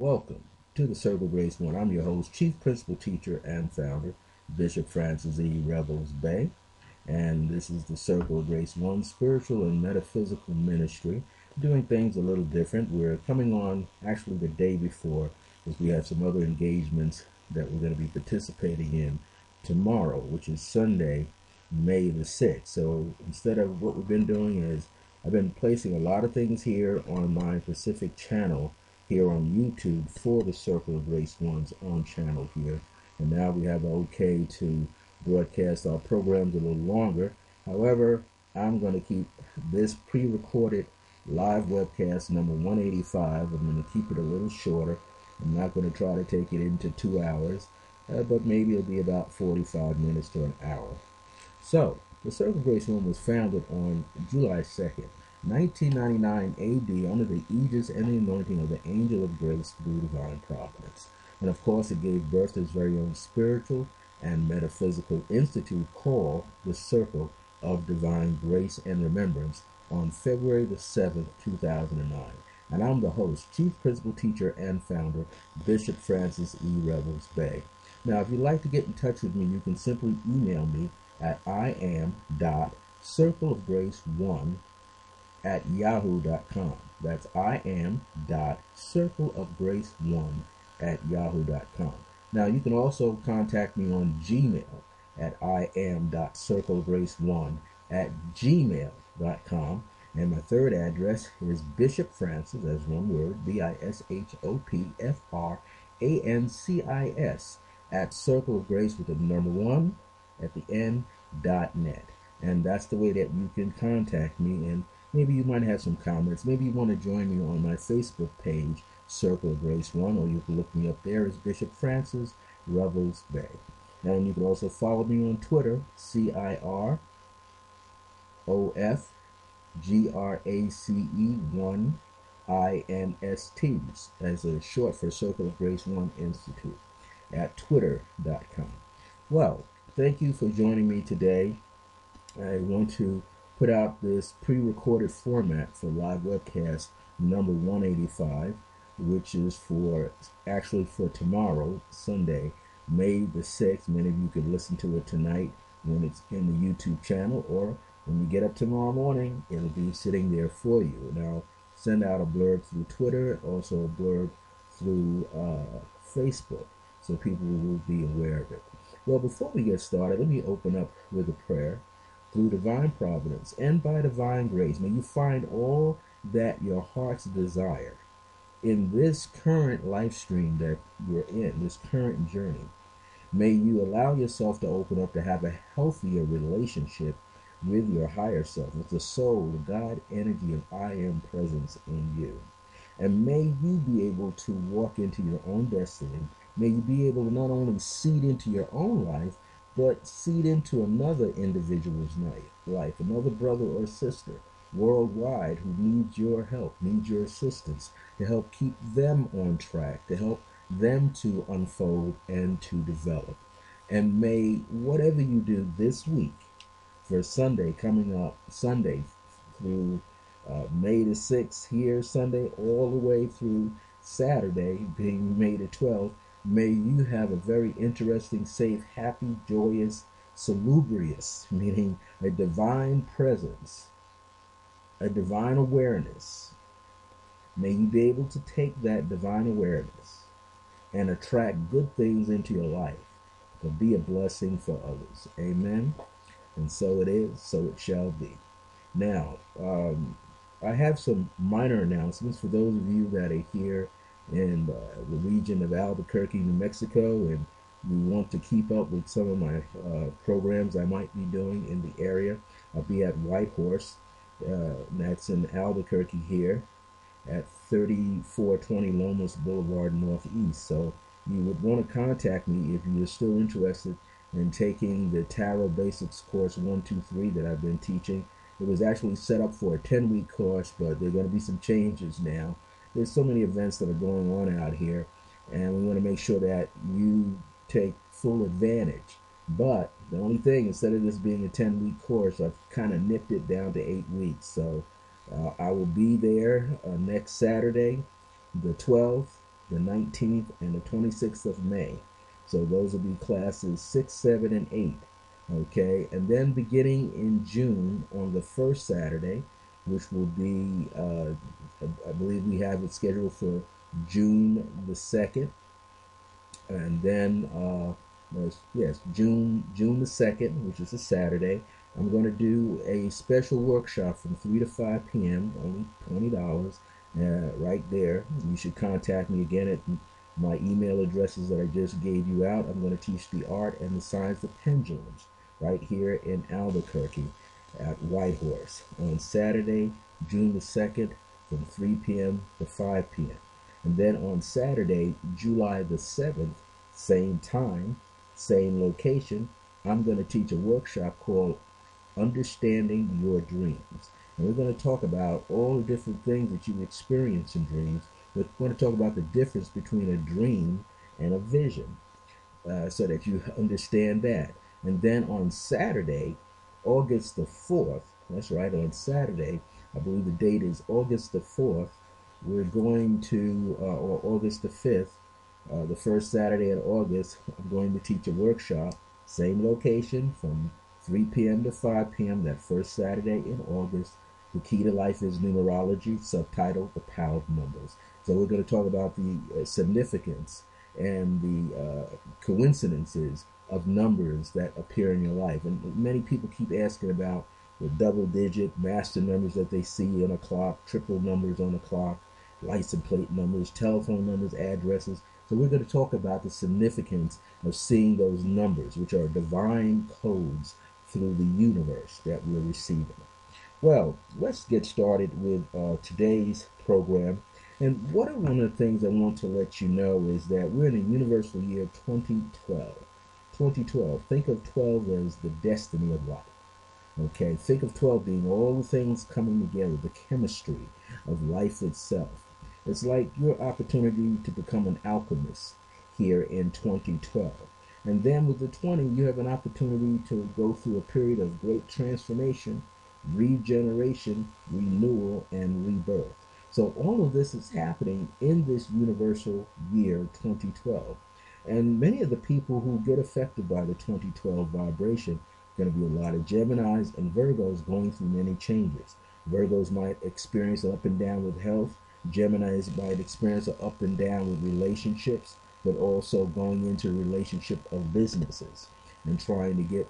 Welcome to the Circle of Grace One. I'm your host, Chief Principal Teacher and Founder, Bishop Francis E. Revels-Bey, and this is the Circle of Grace One spiritual and metaphysical ministry, doing things a little different. We're coming on actually the day before, because we have some other engagements that we're going to be participating in tomorrow, which is Sunday, May the 6th. So instead of what we've been doing is I've been placing a lot of things here on my Pacific channel here on YouTube for the Circle of Grace One's own channel here. And now we have the okay to broadcast our programs a little longer. However, I'm going to keep this pre-recorded live webcast number 185. I'm going to keep it a little shorter. I'm not going to try to take it into 2 hours, but maybe it'll be about 45 minutes to an hour. So, the Circle of Grace One was founded on July 2nd, 1999 AD, under the aegis and the anointing of the Angel of Grace through divine providence. And of course, it gave birth to its very own spiritual and metaphysical institute called the Circle of Divine Grace and Remembrance on February the 7th, 2009. And I'm the host, Chief Principal Teacher and Founder, Bishop Francis E. Revels-Bey. Now, if you'd like to get in touch with me, you can simply email me at iam.circleofgrace1@yahoo.com. That's iam.circleofgrace1@yahoo.com. Now, you can also contact me on Gmail at iam.circleofgrace1@gmail.com. And my third address is Bishop Francis, as one word, BISHOPFRANCIS, at Circle of Grace with the number 1 at the end.net. And that's the way that you can contact me, and maybe you might have some comments. Maybe you want to join me on my Facebook page, Circle of Grace One, or you can look me up there as Bishop Francis Revels-Bey. And you can also follow me on Twitter, CIROFGRACE1INST, as a short for Circle of Grace One Institute, at twitter.com. Well, thank you for joining me today. I want to put out this pre-recorded format for live webcast number 185, which is for tomorrow, Sunday, May the 6th. Many of you could listen to it tonight when it's in the YouTube channel, or when you get up tomorrow morning, it'll be sitting there for you. And I'll send out a blurb through Twitter, also a blurb through Facebook, so people will be aware of it. Well, before we get started, let me open up with a prayer. Through divine providence and by divine grace, may you find all that your heart's desire in this current life stream that you're in, this current journey. May you allow yourself to open up to have a healthier relationship with your higher self, with the soul, the God energy of I am presence in you. And may you be able to walk into your own destiny. May you be able to not only seed into your own life, but seed into another individual's life, another brother or sister worldwide who needs your help, needs your assistance, to help keep them on track, to help them to unfold and to develop. And may whatever you do this week for Sunday, coming up Sunday through May the 6th here, Sunday, all the way through Saturday, being May the 12th, may you have a very interesting, safe, happy, joyous, salubrious, meaning a divine presence, a divine awareness. May you be able to take that divine awareness and attract good things into your life to be a blessing for others. Amen. And so it is, so it shall be. Now, I have some minor announcements for those of you that are here in the region of Albuquerque, New Mexico, and you want to keep up with some of my programs I might be doing in the area. I'll be at Whitehorse, that's in Albuquerque here, at 3420 Lomas Boulevard Northeast. So you would want to contact me if you're still interested in taking the Tarot Basics Course 123 that I've been teaching. It was actually set up for a 10-week course, but there are going to be some changes now. There's so many events that are going on out here, and we want to make sure that you take full advantage. But the only thing, instead of this being a 10-week course, I've kind of nipped it down to 8 weeks. So I will be there next Saturday, the 12th, the 19th, and the 26th of May. So those will be classes 6, 7, and 8. Okay, and then beginning in June on the first Saturday, which will be, I believe we have it scheduled for June the 2nd, and then yes, June the 2nd, which is a Saturday. I'm going to do a special workshop from 3 to 5 p.m. only $20 right there. You should contact me again at my email addresses that I just gave you out. I'm going to teach the art and the science of pendulums right here in Albuquerque at Whitehorse on Saturday, June the 2nd from 3 p.m. to 5 p.m. And then on Saturday, July the 7th, same time, same location, I'm going to teach a workshop called Understanding Your Dreams. And we're going to talk about all the different things that you experience in dreams. We're going to talk about the difference between a dream and a vision, so that you understand that. And then on Saturday, August the 4th, that's right, on Saturday, I believe the date is August the 4th, we're going to, or August the 5th, the first Saturday in August, I'm going to teach a workshop, same location, from 3 p.m. to 5 p.m. that first Saturday in August. The Key to Life is Numerology, subtitle, The Power of Numbers. So we're going to talk about the significance and the coincidences of numbers that appear in your life. And many people keep asking about the double-digit master numbers that they see on a clock, triple numbers on a clock, license plate numbers, telephone numbers, addresses. So we're going to talk about the significance of seeing those numbers, which are divine codes through the universe that we're receiving. Well, let's get started with today's program. And one of the things I want to let you know is that we're in the universal year 2012. 2012. Think of 12 as the destiny of life. Okay, think of 12 being all the things coming together, the chemistry of life itself. It's like your opportunity to become an alchemist here in 2012. And then with the 20, you have an opportunity to go through a period of great transformation, regeneration, renewal, and rebirth. So all of this is happening in this universal year 2012. And many of the people who get affected by the 2012 vibration are going to be a lot of Geminis and Virgos going through many changes. Virgos might experience an up and down with health. Geminis might experience an up and down with relationships, but also going into a relationship of businesses and trying to get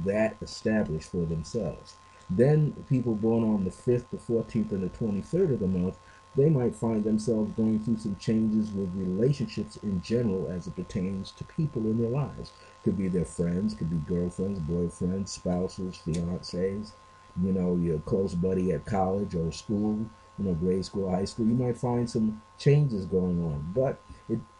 that established for themselves. Then people born on the 5th, the 14th, and the 23rd of the month, they might find themselves going through some changes with relationships in general as it pertains to people in their lives. Could be their friends, could be girlfriends, boyfriends, spouses, fiancés, your close buddy at college or school, grade school, high school. You might find some changes going on. But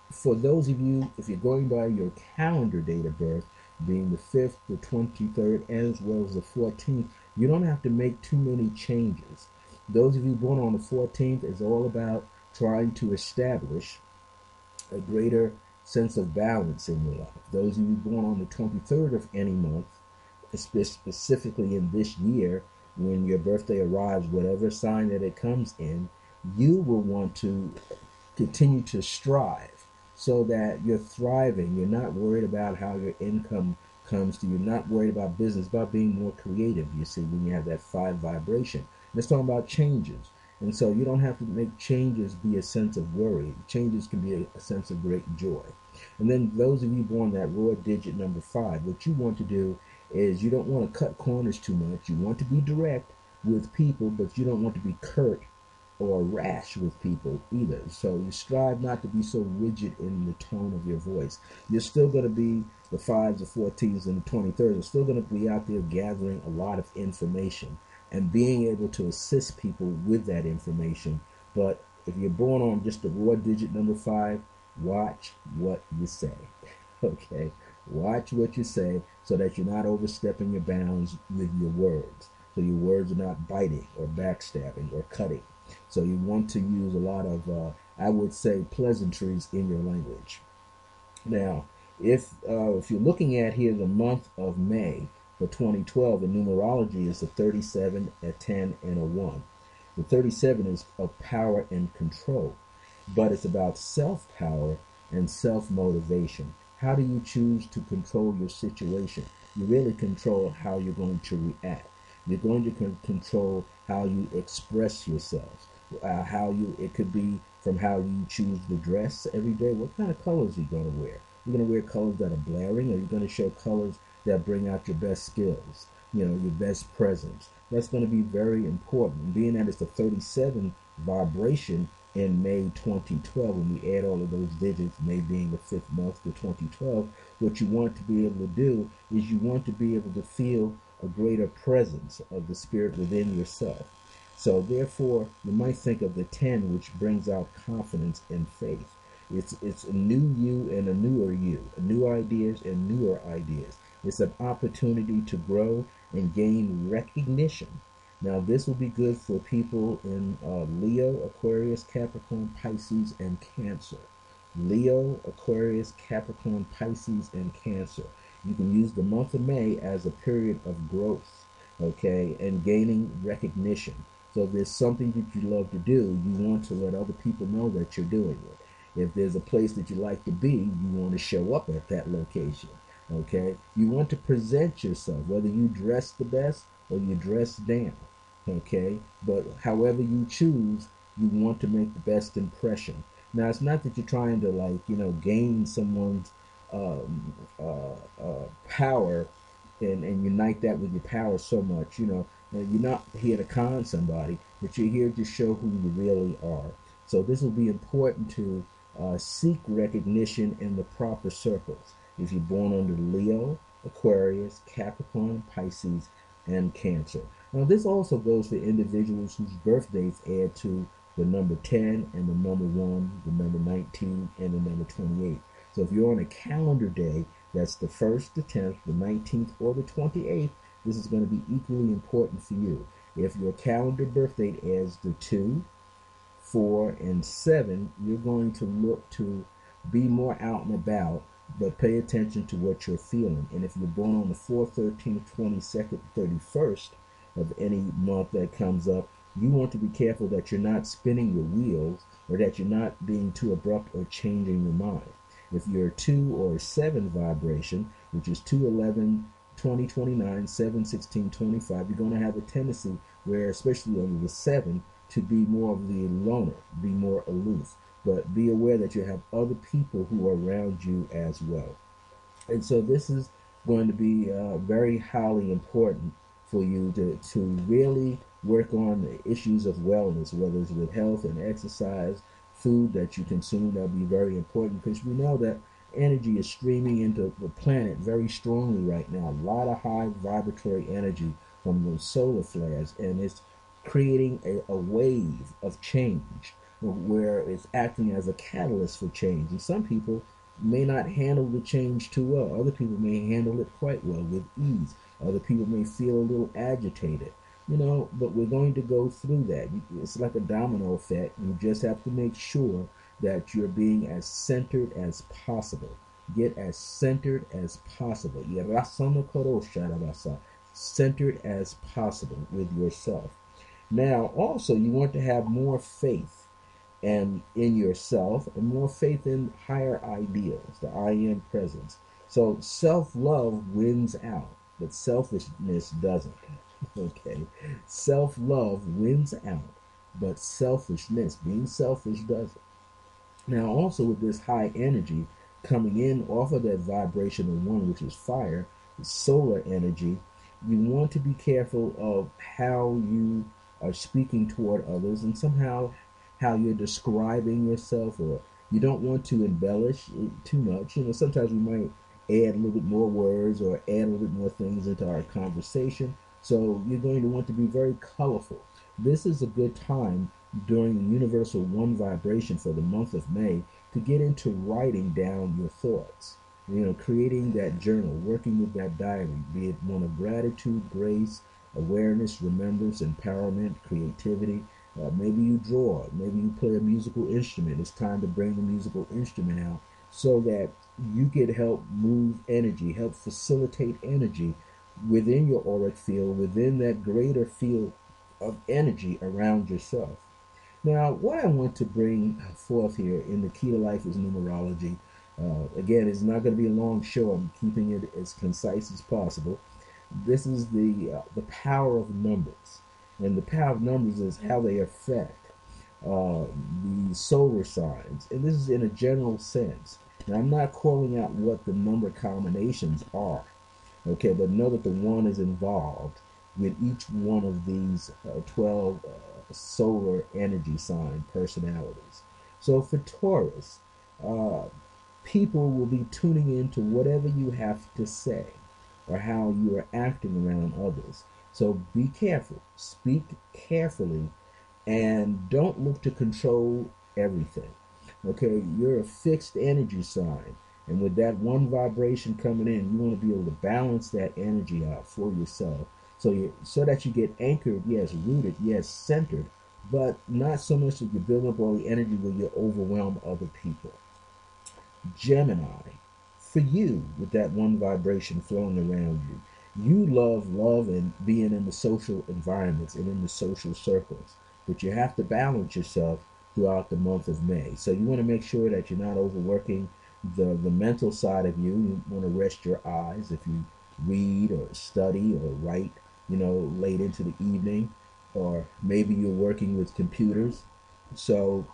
for those of you, if you're going by your calendar date of birth, being the 5th, the 23rd, as well as the 14th, you don't have to make too many changes. Those of you born on the 14th is all about trying to establish a greater sense of balance in your life. Those of you born on the 23rd of any month, specifically in this year, when your birthday arrives, whatever sign that it comes in, you will want to continue to strive so that you're thriving. You're not worried about how your income comes to you. You're not worried about business, about being more creative, you see, when you have that 5 vibration. Let's talk about changes. And so you don't have to make changes be a sense of worry. Changes can be a sense of great joy. And then those of you born that raw digit number 5, what you want to do is you don't want to cut corners too much. You want to be direct with people, but you don't want to be curt or rash with people either. So you strive not to be so rigid in the tone of your voice. You're still going to be the 5s, the 14s, and the 23rds. Are still going to be out there gathering a lot of information and being able to assist people with that information. But if you're born on just the raw digit number 5, watch what you say. Okay? Watch what you say so that you're not overstepping your bounds with your words. So your words are not biting or backstabbing or cutting. So you want to use a lot of, I would say, pleasantries in your language. Now, if you're looking at here the month of May for 2012, the numerology is a 37, a 10, and a 1. The 37 is of power and control. but it's about self-power and self-motivation. How do you choose to control your situation? You really control how you're going to react. You're going to control how you express yourself. It could be from how you choose to dress every day. What kind of colors are you going to wear? You're going to wear colors that are blaring, or you're going to show colors that bring out your best skills, your best presence. That's going to be very important. Being that it's the 37 vibration in May 2012, when we add all of those digits, May being the 5th month to 2012, what you want to be able to do is you want to be able to feel a greater presence of the spirit within yourself. So therefore, you might think of the 10, which brings out confidence and faith. It's a new you and a newer you, new ideas and newer ideas. It's an opportunity to grow and gain recognition. Now, this will be good for people in Leo, Aquarius, Capricorn, Pisces, and Cancer. Leo, Aquarius, Capricorn, Pisces, and Cancer. You can use the month of May as a period of growth, okay, and gaining recognition. So if there's something that you love to do, you want to let other people know that you're doing it. If there's a place that you like to be, you want to show up at that location, okay? You want to present yourself, whether you dress the best or you dress down, okay? But however you choose, you want to make the best impression. Now, it's not that you're trying to, gain someone's power and unite that with your power so much. You're not here to con somebody, but you're here to show who you really are. So this will be important to seek recognition in the proper circles. If you're born under Leo, Aquarius, Capricorn, Pisces, and Cancer. Now, this also goes for individuals whose birth dates add to the number 10 and the number 1, the number 19, and the number 28. So if you're on a calendar day, that's the 1st, the 10th, the 19th, or the 28th, this is going to be equally important for you. If your calendar birth date adds the 2, 4, and 7, you're going to look to be more out and about, but pay attention to what you're feeling. And if you're born on the 4th, 13th, 22nd, 31st of any month that comes up, you want to be careful that you're not spinning your wheels or that you're not being too abrupt or changing your mind. If you're a 2 or a 7 vibration, which is 2, 11, 20, 29, 7, 16, 25, you're going to have a tendency where, especially under the 7, to be more of the loner, be more aloof. But be aware that you have other people who are around you as well. And so this is going to be very highly important for you to really work on the issues of wellness, whether it's with health and exercise, food that you consume. That'll be very important because we know that energy is streaming into the planet very strongly right now. A lot of high vibratory energy from those solar flares, and it's creating a wave of change where it's acting as a catalyst for change. And some people may not handle the change too well. Other people may handle it quite well with ease. Other people may feel a little agitated, but we're going to go through that. It's like a domino effect. You just have to make sure that you're being as centered as possible. Get as centered as possible. Centered as possible with yourself. Now, also, you want to have more faith and in yourself and more faith in higher ideals, the I am presence. So self-love wins out, but selfishness doesn't. Okay, self-love wins out, but selfishness, being selfish, doesn't. Now, also with this high energy coming in off of that vibrational 1, which is fire, the solar energy, you want to be careful of how you are speaking toward others and somehow how you're describing yourself, or you don't want to embellish it too much. Sometimes we might add a little bit more words or add a little bit more things into our conversation. So you're going to want to be very colorful. This is a good time during the universal 1 vibration for the month of May to get into writing down your thoughts. Creating that journal, working with that diary, be it one of gratitude, grace, awareness, remembrance, empowerment, creativity. Maybe you draw, maybe you play a musical instrument. It's time to bring the musical instrument out so that you can help move energy, help facilitate energy within your auric field, within that greater field of energy around yourself. Now, what I want to bring forth here in the key to life is numerology. Again, it's not going to be a long show. I'm keeping it as concise as possible. This is the power of numbers, and the power of numbers is how they affect the solar signs, and this is in a general sense. Now, I'm not calling out what the number combinations are, okay, but know that the one is involved with each one of these 12 solar energy sign personalities. So for Taurus, uh, people will be tuning into whatever you have to say or how you are acting around others. So be careful, speak carefully, and don't look to control everything. Okay, you're a fixed energy sign, and with that one vibration coming in, you want to be able to balance that energy out for yourself, so that you get anchored, yes, rooted, yes, centered, but not so much that you build up all the energy where you overwhelm other people. Gemini, for you, with that one vibration flowing around you, you love love and being in the social environments and in the social circles, but you have to balance yourself throughout the month of May. So you want to make sure that you're not overworking the mental side of you. You want to rest your eyes if you read or study or write, late into the evening, or maybe you're working with computers. So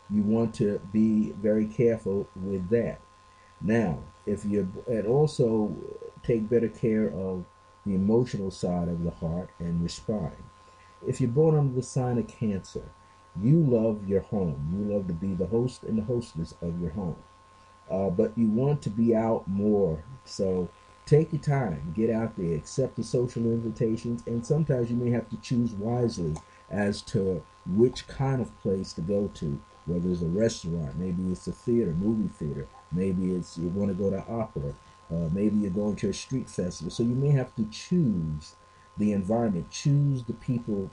you want to be very careful with that. Now, if you and also take better care of the emotional side of the heart and your spine. If you're born under the sign of Cancer, you love your home. You love to be the host and the hostess of your home. But you want to be out more. So take your time, get out there, accept the social invitations, and sometimes you may have to choose wisely as to which kind of place to go to. Whether it's a restaurant, maybe it's a theater, movie theater, maybe it's you want to go to opera, maybe you're going to a street festival. So you may have to choose the environment, choose the people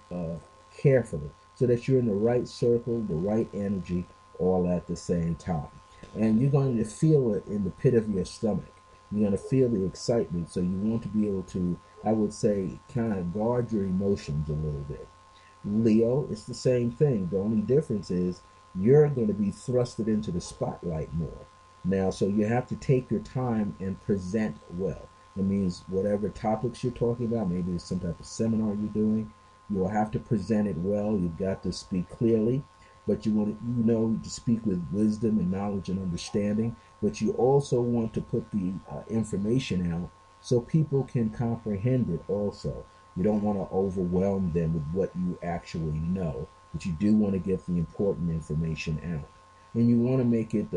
carefully, so that you're in the right circle, the right energy, all at the same time. And you're going to feel it in the pit of your stomach. You're going to feel the excitement. So you want to be able to, I would say, kind of guard your emotions a little bit. Leo, it's the same thing. The only difference is you're going to be thrusted into the spotlight more. Now, so you have to take your time and present well. That means whatever topics you're talking about, maybe it's some type of seminar you're doing, you'll have to present it well. You've got to speak clearly, but you want to, to speak with wisdom and knowledge and understanding. But you also want to put the information out so people can comprehend it also. You don't want to overwhelm them with what you actually know, but you do want to get the important information out. And you want to make it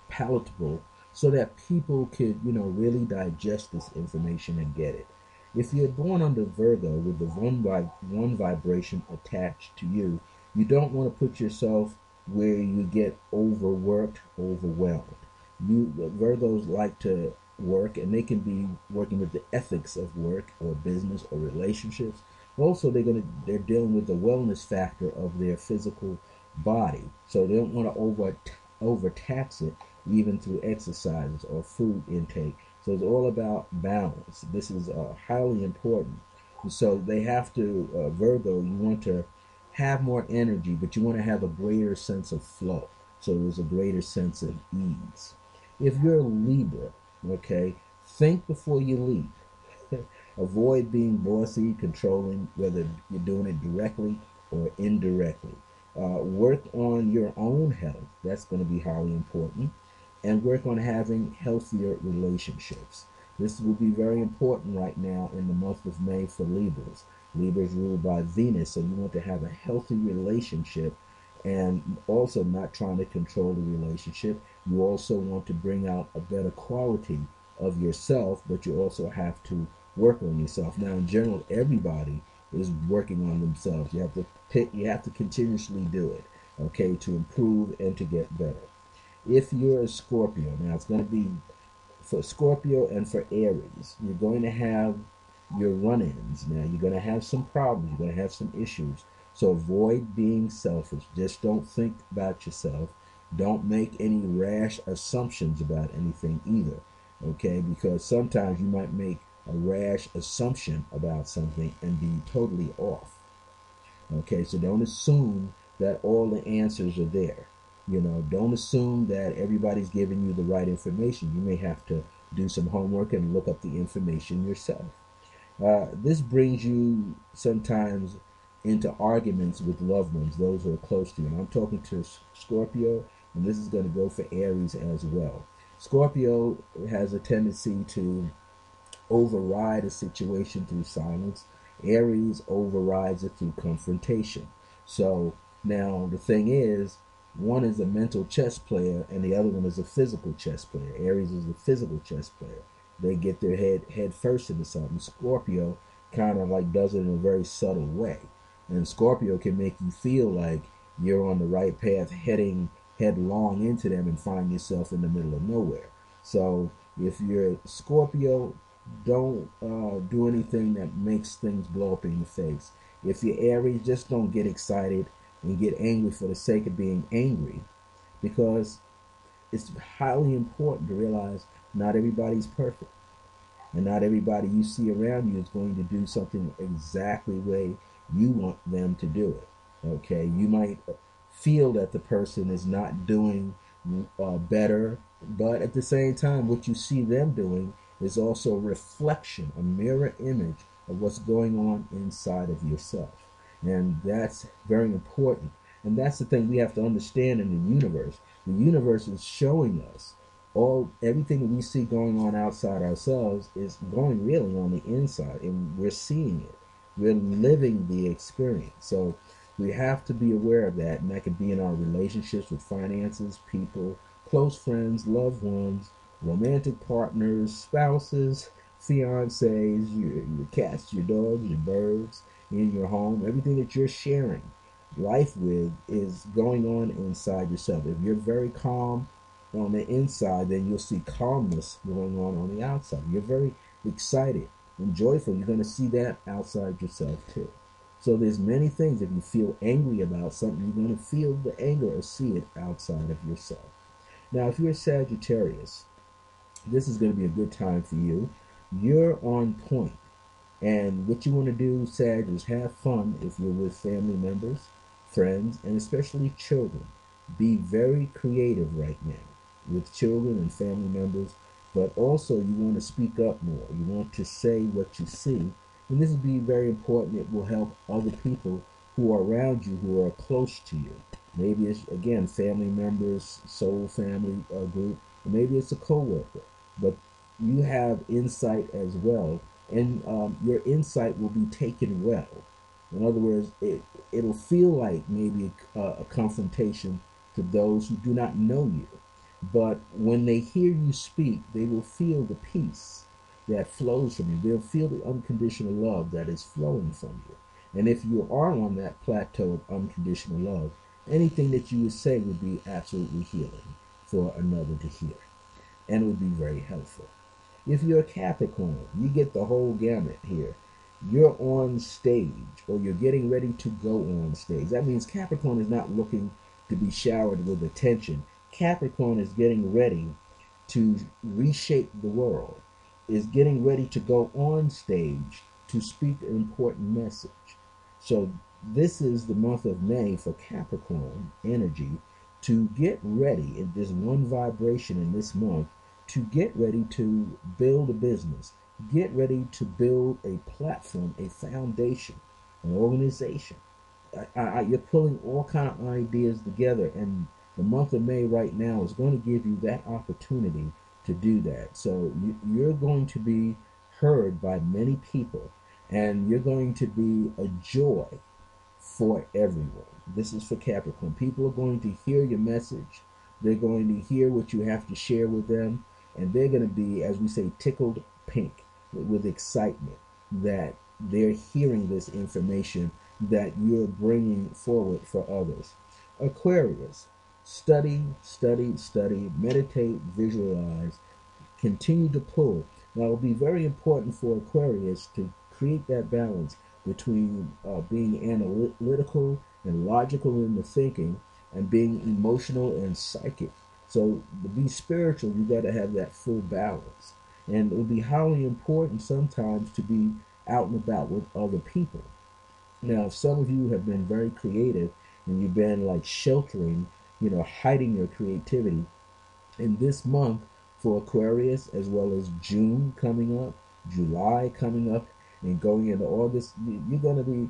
palatable so that people could, really digest this information and get it. If you're born under Virgo with the one vibration attached to you, you don't want to put yourself where you get overworked, overwhelmed. Virgos like to work, and they can be working with the ethics of work or business or relationships. Also, they're dealing with the wellness factor of their physical body, so they don't want to overtax it, even through exercises or food intake. So it's all about balance. This is highly important. So they have to, Virgo, you want to have more energy, but you want to have a greater sense of flow. So there's a greater sense of ease. If you're a Libra, okay, think before you leap. Avoid being bossy, controlling, whether you're doing it directly or indirectly. Work on your own health. That's going to be highly important. And work on having healthier relationships. This will be very important right now in the month of May for Libras. Libras ruled by Venus, so you want to have a healthy relationship and also not trying to control the relationship. You also want to bring out a better quality of yourself, but you also have to work on yourself. Now, in general, everybody is working on themselves. You have to continuously do it, okay, to improve and to get better. If you're a Scorpio, now it's going to be for Scorpio and for Aries, you're going to have your run-ins. Now you're going to have some problems. You're going to have some issues. So avoid being selfish. Just don't think about yourself. Don't make any rash assumptions about anything either. Okay? Because sometimes you might make a rash assumption about something and be totally off. Okay, so don't assume that all the answers are there. Don't assume that everybody's giving you the right information. You may have to do some homework and look up the information yourself. This brings you sometimes into arguments with loved ones, those who are close to you. And I'm talking to Scorpio, and this is going to go for Aries as well. Scorpio has a tendency to override a situation through silence. Aries overrides it through confrontation. So now the thing is, one is a mental chess player and the other one is a physical chess player. Aries is a physical chess player. They get their head first into something. Scorpio kind of like does it in a very subtle way. And Scorpio can make you feel like you're on the right path, heading headlong into them and find yourself in the middle of nowhere. So if you're Scorpio, don't do anything that makes things blow up in your face. If you're Aries, just don't get excited and get angry for the sake of being angry, because it's highly important to realize not everybody's perfect. And not everybody you see around you is going to do something exactly the way you want them to do it. Okay, you might feel that the person is not doing better, but at the same time, what you see them doing is also a reflection, a mirror image of what's going on inside of yourself. And that's very important. And that's the thing we have to understand in the universe. The universe is showing us everything that we see going on outside ourselves is going really on the inside, and we're seeing it. We're living the experience. So we have to be aware of that, and that could be in our relationships with finances, people, close friends, loved ones, romantic partners, spouses, fiancés, your cats, your dogs, your birds, in your home. Everything that you're sharing life with is going on inside yourself. If you're very calm on the inside, then you'll see calmness going on the outside. You're very excited and joyful. You're going to see that outside yourself too. So there's many things. If you feel angry about something, you're going to feel the anger or see it outside of yourself. Now, if you're a Sagittarius, this is going to be a good time for you. You're on point. And what you want to do, Sag, is have fun if you're with family members, friends, and especially children. Be very creative right now with children and family members, but also you want to speak up more. You want to say what you see. And this will be very important. It will help other people who are around you, who are close to you. Maybe it's, again, family members, soul family group, or maybe it's a coworker. But you have insight as well, and your insight will be taken well. In other words, it'll feel like maybe a confrontation to those who do not know you. But when they hear you speak, they will feel the peace that flows from you. They'll feel the unconditional love that is flowing from you. And if you are on that plateau of unconditional love, anything that you would say would be absolutely healing for another to hear. And it would be very helpful. If you're a Capricorn, you get the whole gamut here. You're on stage, or you're getting ready to go on stage. That means Capricorn is not looking to be showered with attention. Capricorn is getting ready to reshape the world, is getting ready to go on stage to speak an important message. So this is the month of May for Capricorn energy to get ready in this one vibration in this month, to get ready to build a business, get ready to build a platform, a foundation, an organization. You're pulling all kind of ideas together, and the month of May right now is going to give you that opportunity to do that. So you're going to be heard by many people, and you're going to be a joy for everyone. This is for Capricorn. People are going to hear your message. They're going to hear what you have to share with them, and they're going to be, as we say, tickled pink with excitement that they're hearing this information that you're bringing forward for others. Aquarius, study, study, study, meditate, visualize, continue to pull. Now, it will be very important for Aquarius to create that balance between being analytical and logical in the thinking and being emotional and psychic. So to be spiritual, you got to have that full balance. And it will be highly important sometimes to be out and about with other people. Now, some of you have been very creative and you've been like sheltering, hiding your creativity. In this month for Aquarius, as well as June coming up, July coming up, and going into August, you're going to be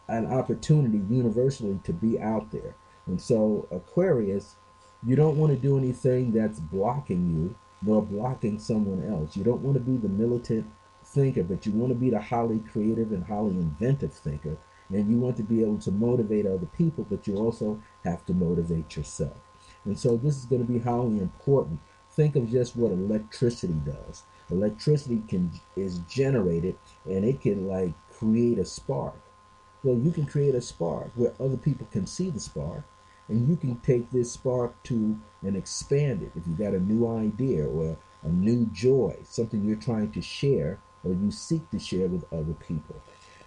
an opportunity universally to be out there. And so, Aquarius, you don't want to do anything that's blocking you nor blocking someone else. You don't want to be the militant thinker, but you want to be the highly creative and highly inventive thinker. And you want to be able to motivate other people, but you also have to motivate yourself. And so, this is going to be highly important. Think of just what electricity does. Electricity is generated, and it can like create a spark. Well, you can create a spark where other people can see the spark, and you can take this spark to and expand it. If you got a new idea or a new joy, something you're trying to share or you seek to share with other people.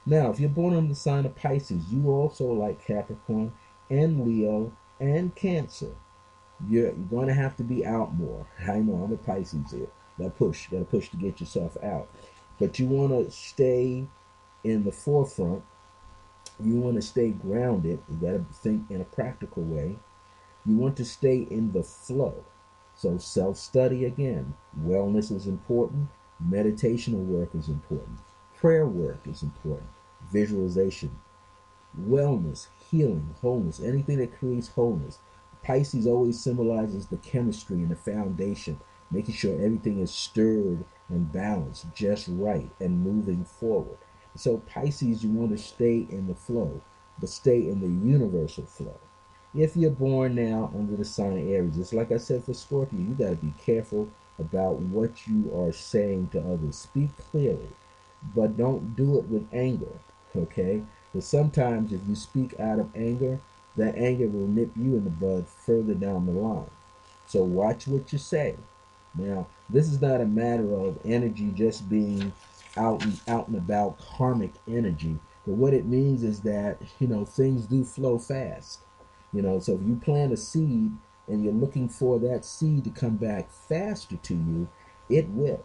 Now, if you're born on the sign of Pisces, you also like Capricorn and Leo and Cancer. You're going to have to be out more. I know I'm a Pisces here. Got to push to get yourself out. But you want to stay in the forefront. You want to stay grounded. You got to think in a practical way. You want to stay in the flow. So self-study again. Wellness is important. Meditational work is important. Prayer work is important. Visualization. Wellness, healing, wholeness, anything that creates wholeness. Pisces always symbolizes the chemistry and the foundation, making sure everything is stirred and balanced just right and moving forward. So Pisces, you want to stay in the flow, but stay in the universal flow. If you're born now under the sign of Aries, it's like I said for Scorpio, you got to be careful about what you are saying to others. Speak clearly, but don't do it with anger, okay? Because sometimes if you speak out of anger, that anger will nip you in the bud further down the line. So watch what you say. Now, this is not a matter of energy just being out and about karmic energy, but what it means is that things do flow fast. So if you plant a seed and you're looking for that seed to come back faster to you, it will.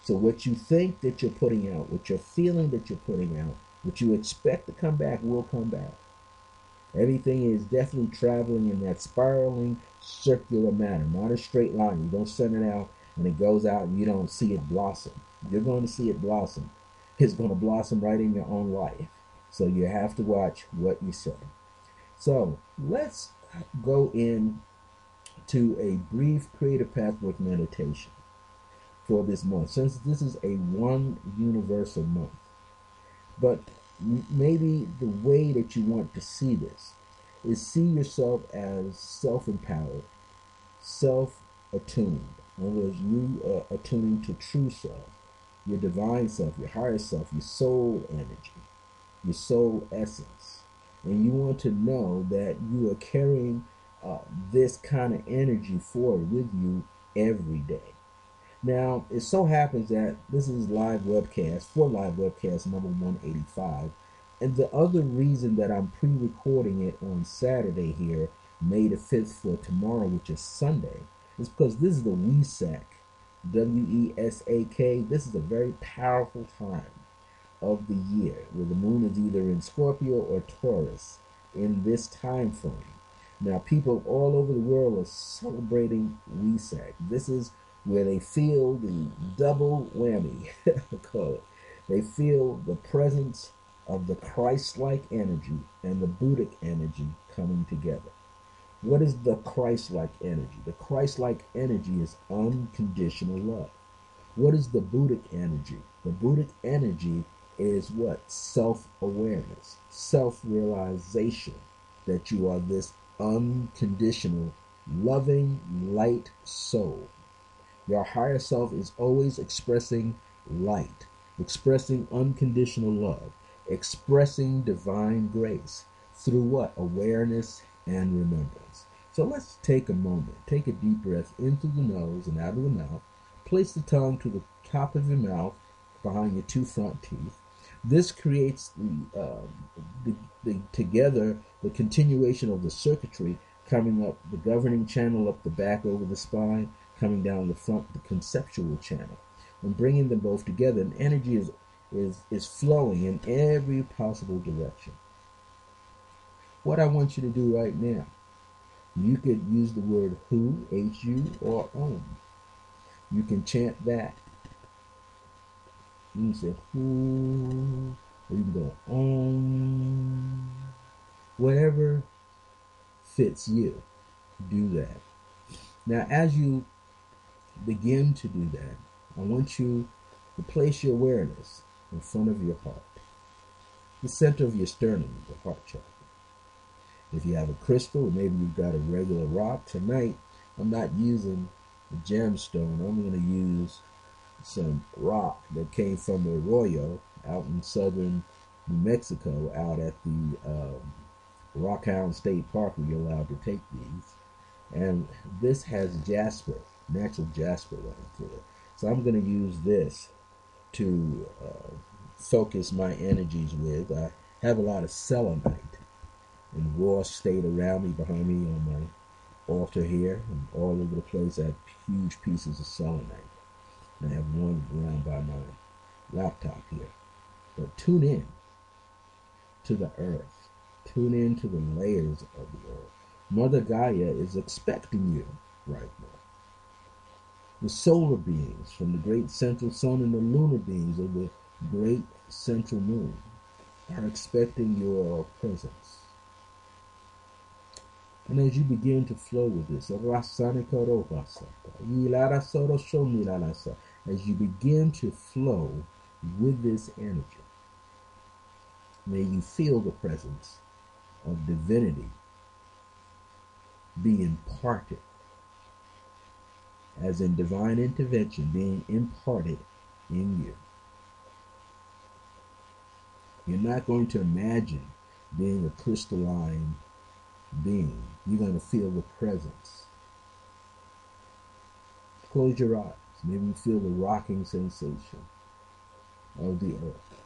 So what you think that you're putting out, what you're feeling that you're putting out, what you expect to come back will come back. Everything is definitely traveling in that spiraling circular manner, not a straight line. You don't send it out and it goes out and you don't see it blossom. You're going to see it blossom. It's going to blossom right in your own life. So you have to watch what you say. So let's go in to a brief creative pathwork meditation for this month, since this is a one universal month. But maybe the way that you want to see this is see yourself as self-empowered, self-attuned. In other words, you are attuning to true self, your divine self, your higher self, your soul energy, your soul essence. And you want to know that you are carrying this kind of energy forward with you every day. Now, it so happens that this is live webcast number 185. And the other reason that I'm pre-recording it on Saturday here, May the 5th for tomorrow, which is Sunday, is because this is the Wesak, W-E-S-A-K. This is a very powerful time of the year where the moon is either in Scorpio or Taurus in this time frame. Now, people all over the world are celebrating Wesak. This is where they feel the double whammy, I call it. They feel the presence of the Christ-like energy and the Buddhic energy coming together. What is the Christ-like energy? The Christ-like energy is unconditional love. What is the Buddhic energy? The Buddhic energy is what? Self-awareness, self-realization that you are this unconditional, loving, light soul. Your higher self is always expressing light, expressing unconditional love, expressing divine grace through what? Awareness and remembrance. So let's take a moment, take a deep breath in through the nose and out of the mouth. Place the tongue to the top of your mouth behind your two front teeth. This creates together the continuation of the circuitry coming up, the governing channel up the back over the spine, coming down the front, the conceptual channel. And bringing them both together, and energy is flowing in every possible direction. What I want you to do right now, you could use the word Hu, H-U, or Om. You can chant that. You can say Hu, or you can go Om. Whatever fits you, do that. Now, as you begin to do that, I want you to place your awareness in front of your heart, the center of your sternum, the heart chakra. If you have a crystal, or maybe you've got a regular rock, tonight I'm not using a gemstone. I'm going to use some rock that came from Arroyo out in southern New Mexico, out at the Rockhound State Park where you're allowed to take these. And this has jasper, natural jasper running through it. So I'm going to use this to focus my energies with. I have a lot of selenite in raw state around me, behind me on my altar here, and all over the place. I have huge pieces of selenite. And I have one around by my laptop here. But tune in to the earth. Tune in to the layers of the earth. Mother Gaia is expecting you right now. The solar beings from the great central sun and the lunar beings of the great central moon are expecting your presence. And as you begin to flow with this, as you begin to flow with this energy, may you feel the presence of divinity be imparted, as in divine intervention being imparted in you. You're not going to imagine being a crystalline being. You're going to feel the presence. Close your eyes. Maybe you feel the rocking sensation of the earth.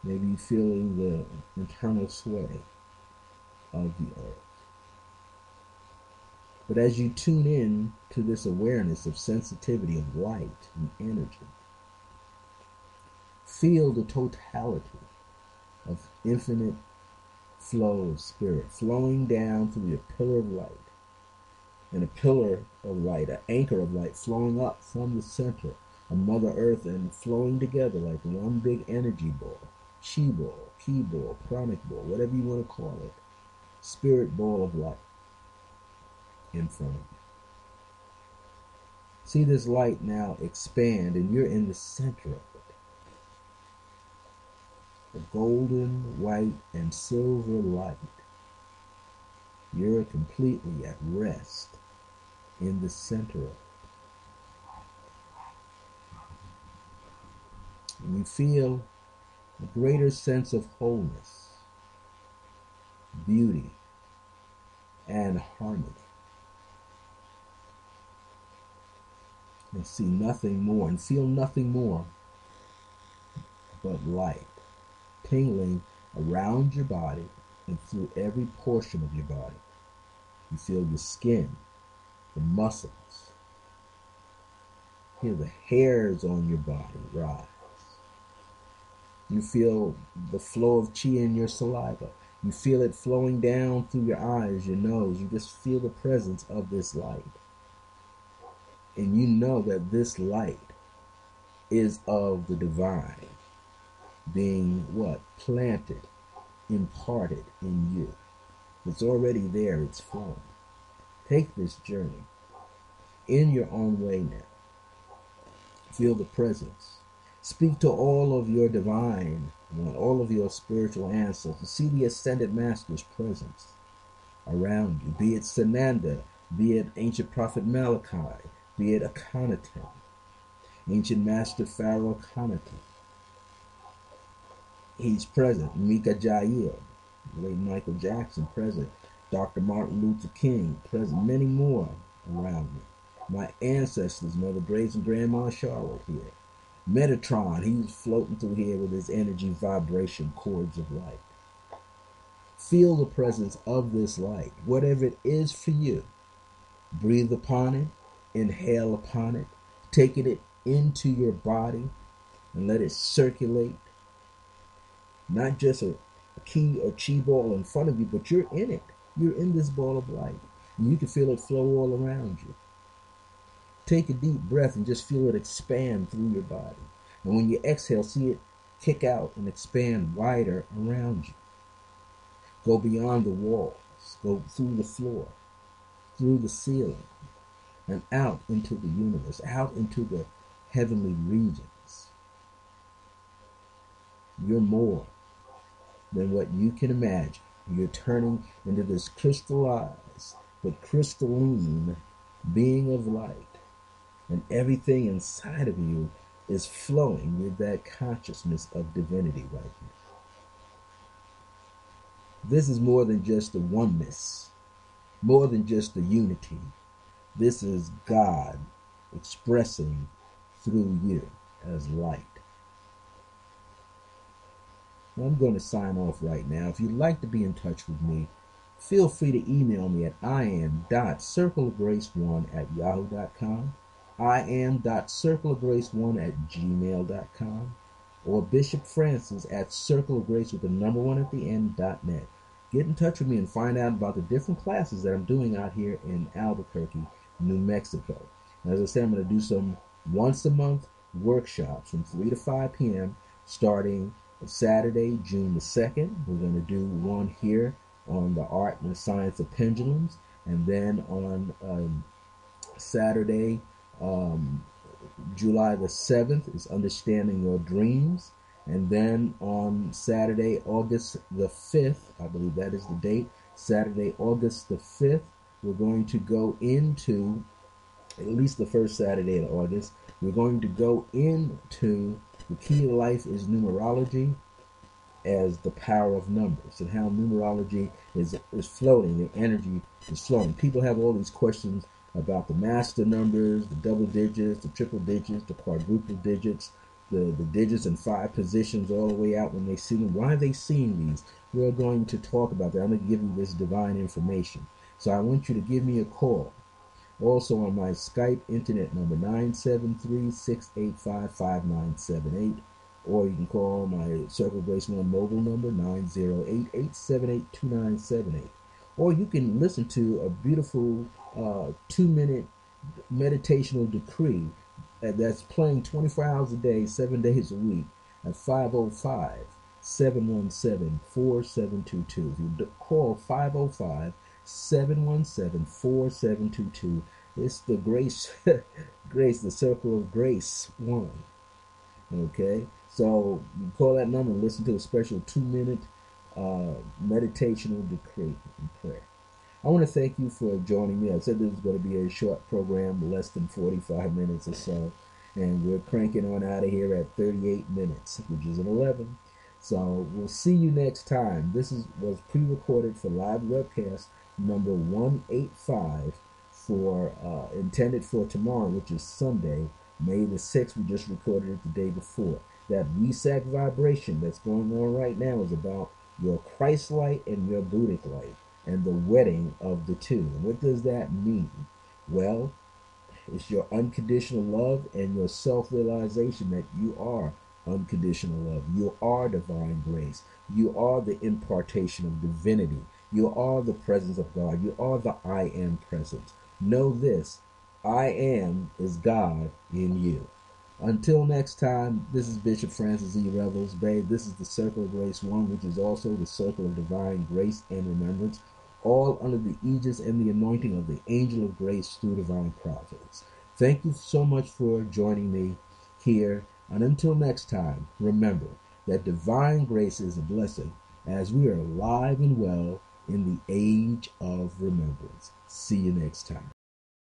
Maybe you're feeling the internal sway of the earth. But as you tune in to this awareness of sensitivity of light and energy, feel the totality of infinite flow of spirit flowing down through a pillar of light, and a pillar of light, an anchor of light flowing up from the center of Mother Earth and flowing together like one big energy ball, chi ball, ki ball, pranic ball, whatever you want to call it, spirit ball of light in front of you. See this light now expand, and you're in the center of it. The golden, white, and silver light. You're completely at rest in the center of it. And you feel a greater sense of wholeness, beauty, and harmony. And see nothing more, and feel nothing more but light tingling around your body and through every portion of your body. You feel your skin, the muscles. Feel the hairs on your body rise. You feel the flow of chi in your saliva. You feel it flowing down through your eyes, your nose. You just feel the presence of this light. And you know that this light is of the divine, being what? Planted, imparted in you. It's already there, it's flowing. Take this journey in your own way now. Feel the presence. Speak to all of your divine, all of your spiritual ancestors. See the ascended master's presence around you. Be it Sananda, be it ancient prophet Malachi, be it Akhenaten, ancient master Pharaoh Akhenaten. He's present. Mika Jair, late Michael Jackson, present. Dr. Martin Luther King, present. Many more around me. My ancestors, Mother Grace and Grandma Charlotte here. Metatron, he's floating through here with his energy vibration cords of light. Feel the presence of this light, whatever it is for you. Breathe upon it, inhale upon it, take it into your body and let it circulate. Not just a key or chi ball in front of you, but you're in it. You're in this ball of light. And you can feel it flow all around you. Take a deep breath and just feel it expand through your body. And when you exhale, see it kick out and expand wider around you. Go beyond the walls. Go through the floor, through the ceiling, and out into the universe, out into the heavenly regions. You're more than what you can imagine. You're turning into this crystallized but crystalline being of light. And everything inside of you is flowing with that consciousness of divinity right now. This is more than just the oneness, more than just the unity. This is God expressing through you as light. I'm going to sign off right now. If you'd like to be in touch with me, feel free to email me at iam.circleofgrace1@yahoo.com, iam.circleofgrace1@gmail.com, or Bishop Francis at circleofgrace with the number 1 at the end.net. Get in touch with me and find out about the different classes that I'm doing out here in Albuquerque, New Mexico. As I said, I'm going to do some once a month workshops from 3 to 5 p.m. starting Saturday, June the 2nd. We're going to do one here on the art and the science of pendulums. And then on Saturday, July the 7th is understanding your dreams. And then on Saturday, August the 5th, I believe that is the date, Saturday, August the 5th, we're going to go into, at least the first Saturday in August, we're going to go into the key to life is numerology as the power of numbers, and how numerology is floating, the energy is flowing. People have all these questions about the master numbers, the double digits, the triple digits, the quadruple digits, the digits in 5 positions all the way out when they see them. Why are they seeing these? We're going to talk about that. I'm going to give you this divine information. So I want you to give me a call. Also on my Skype internet number, 973-685-5978. Or you can call my Circle of Grace 1 mobile number, 908-878-2978. Or you can listen to a beautiful 2-minute meditational decree that's playing 24 hours a day, 7 days a week at 505-717-4722. If you call 505-717-4722, it's the Grace, the Circle of Grace 1. Okay? So you call that number and listen to a special 2-minute meditational decree and prayer. I want to thank you for joining me. I said this was going to be a short program, less than 45 minutes or so. And we're cranking on out of here at 38 minutes, which is an 11. So we'll see you next time. This was pre-recorded for live webcast number 185 intended for tomorrow, which is Sunday, May the 6th. We just recorded it the day before. That WESAC vibration that's going on right now is about your Christ light and your Buddhic light and the wedding of the two. And what does that mean? Well, it's your unconditional love and your self-realization that you are unconditional love. You are divine grace. You are the impartation of divinity. You are the presence of God. You are the I am presence. Know this, I am is God in you. Until next time, this is Bishop Francis E. Revels-Bey. This is the Circle of Grace 1, which is also the Circle of Divine Grace and Remembrance, all under the aegis and the anointing of the Angel of Grace through divine providence. Thank you so much for joining me here. And until next time, remember that divine grace is a blessing as we are alive and well in the age of remembrance. See you next time.